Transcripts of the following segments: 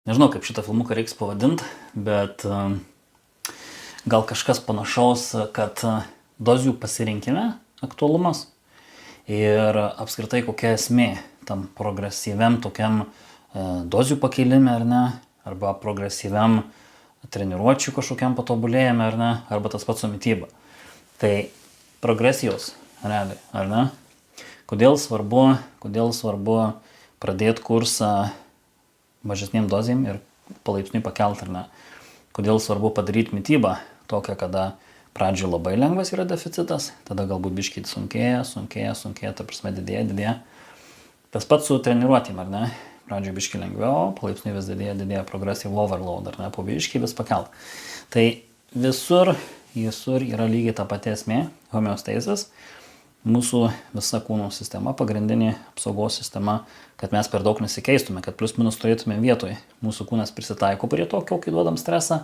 nežinau, kaip šitą filmuką reiks pavadinti, bet gal kažkas panašaus, kad dozių pasirinkime aktualumas ir apskritai kokia esmė tam progresyviam tokiam dozių pakėlime, ar ne, arba progresyviam treniruočių kažkokiam patobulėjime, ar ne, arba tas pats su mityba. Tai progresijos, realiai, ar ne? Kodėl svarbu pradėti kursą mažesniem dozėm ir palaipsniui pakelti, ar ne? Kodėl svarbu padaryti mitybą tokią, kada pradžioje labai lengvas yra deficitas, tada galbūt biškį sunkėja, ta prasme didėja. Tas pats su treniruotėm, ar ne? Pradžioje biškį lengviau, palaipsniui vis didėja progressive overload, ar ne? Po biškį vis pakelt. Tai visur yra lygiai ta pati esmė, homeostasis. Mūsų visa kūno sistema, pagrindinė apsaugos sistema, kad mes per daug nesikeistume, kad plius minus turėtume vietoj. Mūsų kūnas prisitaiko prie tokio, kai duodam stresą,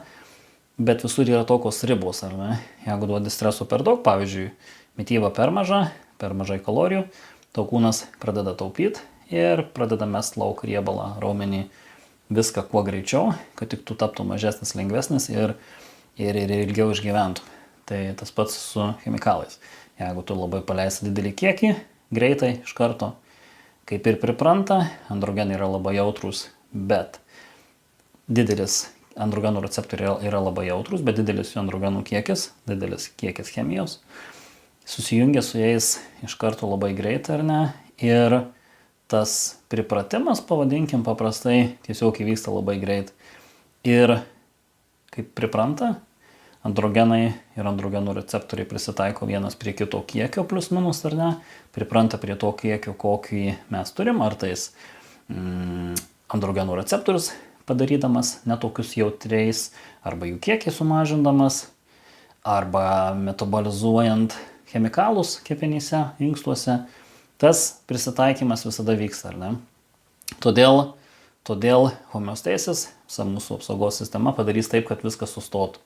bet visur yra tokios ribos, ar ne? Jeigu duodi streso per daug, pavyzdžiui, mityba per mažai kalorijų, tau kūnas pradeda taupyti ir pradeda mest lauk riebalą, raumenį, viską kuo greičiau, kad tik tu taptų mažesnis, lengvesnis ir ilgiau išgyventų. Tai tas pats su chemikalais. Jeigu tu labai paleisi didelį kiekį, greitai, iš karto, kaip ir pripranta, androgenai yra labai jautrus, bet didelis androgenų receptoriai yra labai jautrus, bet didelis jų androgenų kiekis, didelis kiekis chemijos, susijungia su jais iš karto labai greitai, ar ne, ir tas pripratimas, pavadinkim paprastai, tiesiog įvyksta labai greit. Ir kaip pripranta, androgenai ir androgenų receptoriai prisitaiko vienas prie kito kiekio plius minus, ar ne, pripranta prie to kiekio, kokį mes turim, ar tais androgenų receptorius padarydamas netokius jautriais, arba jų kiekį sumažindamas, arba metabolizuojant chemikalus kepenyse, inkstuose, tas prisitaikymas visada vyksta, ar ne. Todėl homeostasis, visa mūsų apsaugos sistema padarys taip, kad viskas sustotų.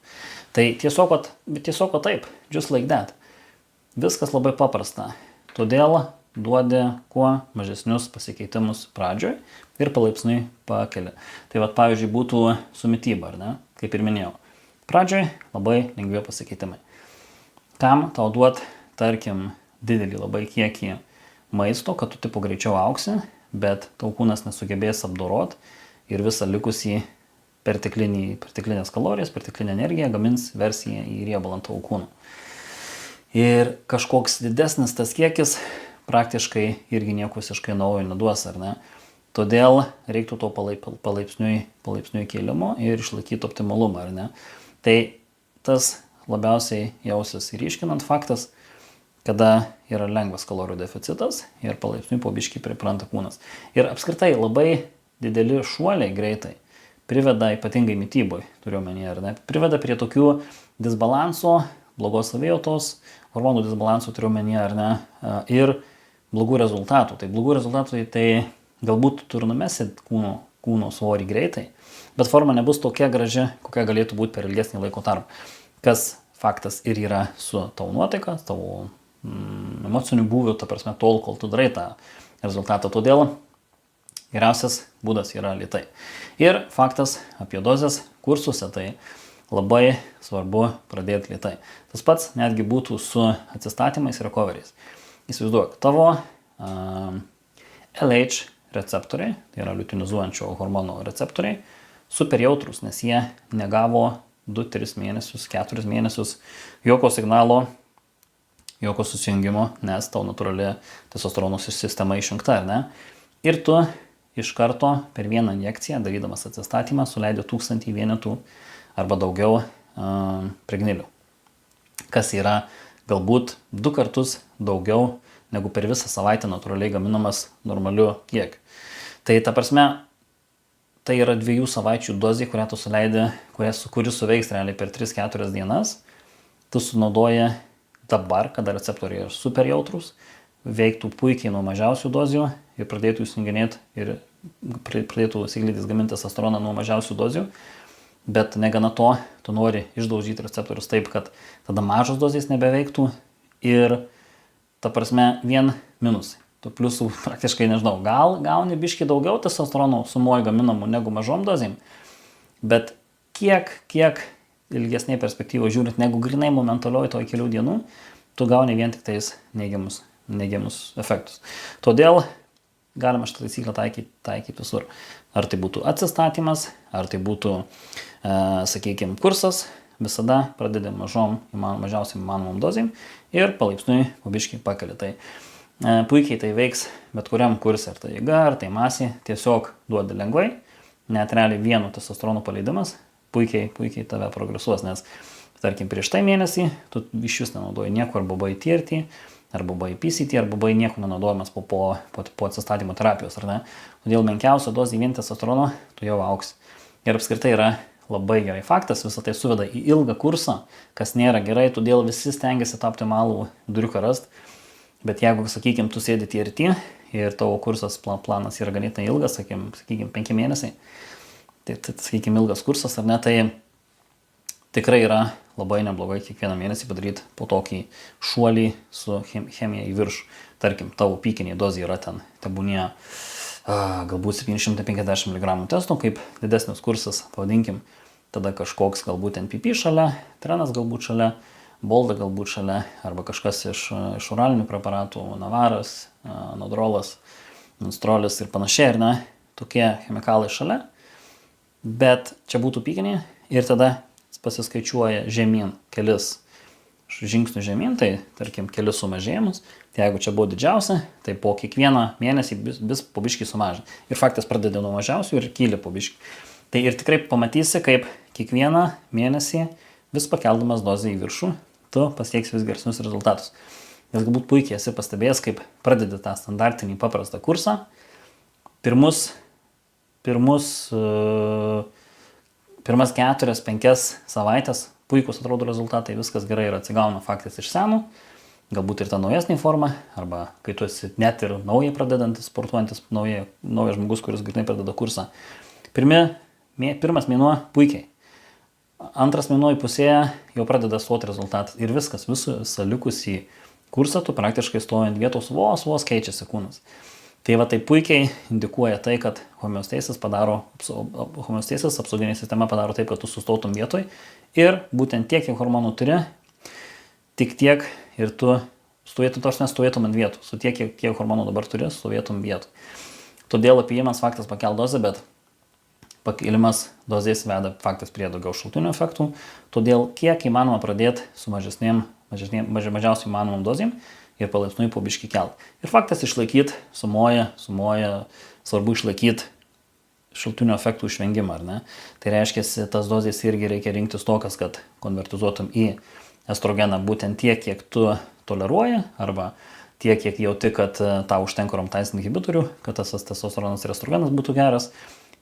Tai tiesiog taip, just like that. Viskas labai paprasta. Todėl duodi kuo mažesnius pasikeitimus pradžioj ir palaipsniui pakeli. Tai vat, pavyzdžiui, būtų su mityba, ar ne? Kaip ir minėjau. Pradžioj labai lengvi pasikeitimai. Kam tau duot, tarkim, didelį labai kiekį maisto, kad tu tipo greičiau auksi, bet tau kūnas nesugebės apdorot ir visą likusį perteklinės kalorijas, perteklinę energiją gamins versiją į riebalą ant tavo kūno. Ir kažkoks didesnis tas kiekis praktiškai irgi nieko visiškai naujo neduos, ar ne? Todėl reiktų to palaipsniui kėlimo ir išlaikyti optimalumą, ar ne? Tai tas labiausiai jausis ryškinant faktas, kada yra lengvas kalorijų deficitas ir palaipsniui po biškį pripranta kūnas. Ir apskritai labai dideli šuoliai greitai priveda ypatingai mityboj, turiu omenyje, ar ne, priveda prie tokių disbalanso, blogos savijautos, hormonų disbalanso turiu omenyje, ar ne, ir blogų rezultatų. Tai blogų rezultatų tai galbūt tu ir numesit kūno svorį greitai, bet forma nebus tokia graži, kokia galėtų būti per ilgesnį laiko tarpą. Kas faktas ir yra su tavo nuotaika, tavo emocinių būvių, ta prasme, tol, kol tu darai tą rezultatą. Todėl geriausias būdas yra lėtai. Ir faktas apie dozes kursuose, tai labai svarbu pradėti lėtai. Tas pats netgi būtų su atsistatymais ir recoveries. Įsivaizduok, tavo LH receptoriai, tai yra liutinizuojančio hormono receptoriai, super jautrus, nes jie negavo 2-3 mėnesius, 4 mėnesius jokio signalo, jokio susijungimo, nes tau natūrali testosterono sistema išjungta, ar ne? Ir tu iš karto per vieną injekciją, darydamas atsistatymą, suleidė 1000 vienetų arba daugiau pregnilių. Kas yra galbūt 2 kartus daugiau negu per visą savaitę natūraliai gaminamas normaliu kiekiu. Tai ta prasme, tai yra 2 savaičių dozė, kurią tu suleidai, kuri suveiks realiai per 3-4 dienas. Tu sunaudoji dabar, kada receptoriai yra super jautrus, veiktų puikiai nuo mažiausių dozių ir pradėtų įsijunginėti ir pradėtų siglytis gaminti testosteroną nuo mažiausių dozių. Bet negana to, tu nori išdaužyti receptorius taip, kad tada mažos dozės nebeveiktų ir ta prasme vien minusai. tu pliusų praktiškai nežinau, gal gauni biški daugiau testosterono sumoje gaminamų negu mažom dozėm, bet kiek ilgesnėje perspektyvoje žiūrint, negu grinai momentalioj toj kelių dienų, tu gauni vien tik tais neigiamus efektus. Todėl galima šitą taisyklę taikyti visur. Ar tai būtų atsistatymas, ar tai būtų, sakykime, kursas, visada pradedi mažiausiai įmanomom dozėm ir palaipsniui pabiškai pakeli. Tai puikiai tai veiks bet kuriam kursui, ar tai jėga, ar tai masė, tiesiog duodi lengvai, net realiai vienu testosterono paleidimas puikiai tave progresuos, nes, tarkim, prieš tai mėnesį tu iš vis nenaudoji nieko, arba buvai TRT, arba buvai PCT, arba buvai nieko nenaudojamas po atsistatymo terapijos, ar ne? Todėl menkiausia dozė vien testosterono tu jau auksi. Ir apskritai yra labai gerai faktas, visą tai suveda į ilgą kursą, kas nėra gerai, todėl visi stengiasi tą optimalų viduriuką rasti. Bet jeigu, sakykime, tu sėdi TRT ir tavo kursas planas yra ganėtinai ilgas, sakykime, 5 mėnesiai, tai sakykime, ilgas kursas, ar ne, tai tikrai yra labai neblogai kiekvieną mėnesį padaryti po tokį šuolį su chemija į viršų. Tarkim, tavo pykiniai dozė yra ten, tebūnie galbūt 750 mg testo, kaip didesnis kursas, pavadinkim, tada kažkoks galbūt NPP šalia, trenas galbūt šalia, bolda galbūt šalia, arba kažkas iš oralinių preparatų, navaras, nodrolas, nustrolis ir panašiai, ir ne, tokie chemikalai šalia, bet čia būtų pykiniai ir tada pasiskaičiuoja žemyn kelis žingsnių žemyn, tai tarkim kelis sumažėjimus, tai jeigu čia buvo didžiausia, tai po kiekvieną mėnesį vis po biškį sumažina. Ir faktas pradeda nuo mažiausių ir kyli po biškį. Tai ir tikrai pamatysi, kaip kiekvieną mėnesį vis pakeldamas dozę į viršų, tu pasieksi vis geresnius rezultatus. Nes galbūt puikiai esi pastebėjęs, kaip pradedi tą standartinį paprastą kursą. Pirmas 4-5 savaitės puikus atrodo rezultatai, viskas gerai ir atsigauna faktas iš senų, galbūt ir ta naujesnė forma, arba kai tu esi net ir naujai pradedantis, sportuojantis, naujas žmogus, kuris greitai pradeda kursą. Pirmas mėnuo puikiai. Antras mėnuo įpusėje jau pradeda stoti rezultatas ir viskas, visą likusį kursą tu praktiškai stoji ant vietos, vos keičiasi kūnas. Tai va tai puikiai indikuoja tai, kad homeostasis apsauginė sistema padaro taip, kad tu sustotum vietoj ir būtent tiek, kiek hormonų turi, tik tiek ir tu stovėtum ant vietų, su tiek, kiek hormonų dabar turi, stovėtum vietų. Todėl apėjimas faktas pakel dozę, bet pakilimas dozės veda faktas prie daugiau šalutinių efektų, todėl kiek įmanoma pradėti su mažiausiai įmanomom dozėm ir palaipsniui po biškį kelt. Ir faktas išlaikyti sumoja, svarbu išlaikyti šalutinių efektų išvengimą, ar ne? Tai reiškia, tas dozės irgi reikia rinktis tokias, kad konvertizuotum į estrogeną būtent tiek, kiek tu toleruoji, arba tiek, kiek jauti, kad tau užtenka aromatase inhibitorių, kad tas testosteronas ir estrogenas būtų geras.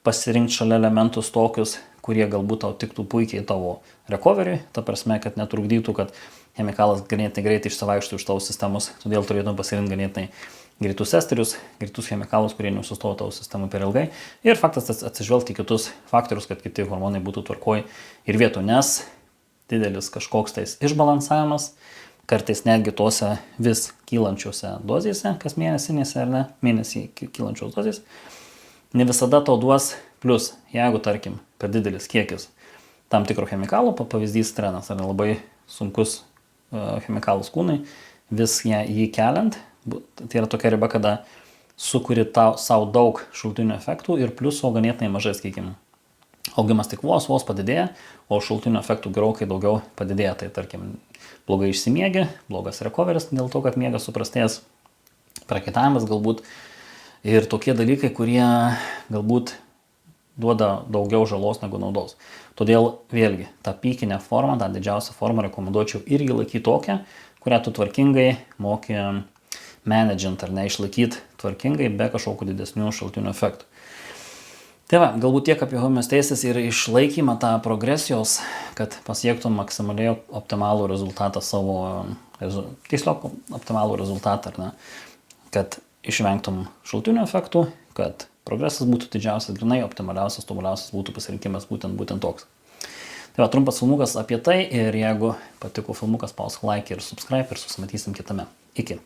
Pasirinkti šalia elementus tokius, kurie galbūt tau tiktų puikiai tavo recovery, ta prasme, kad netrukdytų, kad chemikalas ganėtinai greitai išsivaikštų iš tavo sistemos, todėl turėtum pasirinkti ganėtinai greitus esterius, greitus chemikalus, kurie nesustojo tavo sistemai per ilgai. Ir faktas atsižvelgti kitus faktorius, kad kiti hormonai būtų tvarkoj ir vietų, nes didelis kažkoks tais išbalansavimas, kartais netgi tose vis kylančiose dozėse, kas mėnesinėse ar ne, mėnesį kylančios dozės, ne visada tau duos plius, jeigu, tarkim, per didelis kiekis tam tikro chemikalo, pavyzdys trenas, ar labai sunkus chemikalus kūnai, vis jį keliant, tai yra tokia riba, kada sukuri savo daug šalutinių efektų ir pliuso ganėtinai mažai, sakykime. Augimas tik vos padidėja, o šalutinių efektų gerokai daugiau padidėja. Tai, tarkim, blogai išsimiegi, blogas recoveris dėl to, kad miegas suprastėjęs, prakaitavimas galbūt. Ir tokie dalykai, kurie galbūt duoda daugiau žalos negu naudos. Todėl vėlgi, tą pykinę formą, tą didžiausią formą rekomenduočiau irgi laikyti tokią, kurią tu tvarkingai moki managint ar ne, išlaikyti tvarkingai be kažkokių didesnių šalutinių efektų. Tai va, galbūt tiek apie homeostasis ir išlaikymą tą progresijos, kad pasiektum maksimaliai optimalų rezultatą tiesiog optimalų rezultatą, ar ne, kad išvengtum šalutinių efektų, kad progresas būtų didžiausias, grinai optimaliausias, tobuliausias būtų pasirinkimas būtent toks. Tai va, trumpas filmukas apie tai ir jeigu patiko filmukas, spausk like ir subscribe ir susimatysim kitame. Iki.